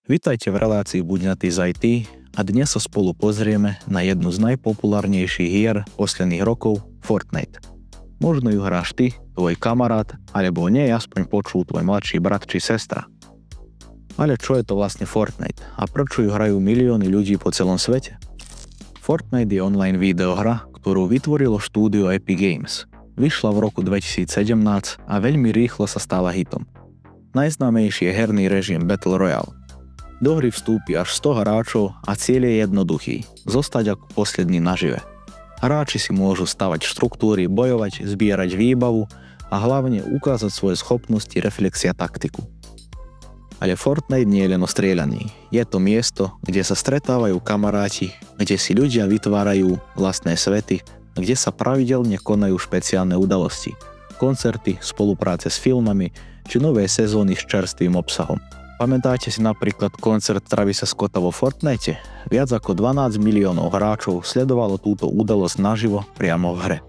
Vítajte v relácii Buďnatý z IT a dnes sa spolu pozrieme na jednu z najpopulárnejších hier posledných rokov, Fortnite. Možno ju hráš ty, tvoj kamarát, alebo nie, aspoň počul tvoj mladší brat či sestra. Ale čo je to vlastne Fortnite a prečo ju hrajú milióny ľudí po celom svete? Fortnite je online videohra, ktorú vytvorilo štúdio Epic Games. Vyšla v roku 2017 a veľmi rýchlo sa stala hitom. Najznámejší je herný režim Battle Royale. Do hry vstúpi až 100 hráčov a cieľ je jednoduchý – zostať ako posledný nažive. Hráči si môžu stavať štruktúry, bojovať, zbierať výbavu a hlavne ukázať svoje schopnosti, reflexia, taktiku. Ale Fortnite nie je len o strieľaní. Je to miesto, kde sa stretávajú kamaráti, kde si ľudia vytvárajú vlastné svety, kde sa pravidelne konajú špeciálne udalosti, koncerty, spolupráce s filmami či nové sezóny s čerstvým obsahom. Pamätáte si napríklad koncert Travisa Scotta vo Fortnite? Viac ako 12 miliónov hráčov sledovalo túto udalosť naživo priamo v hre.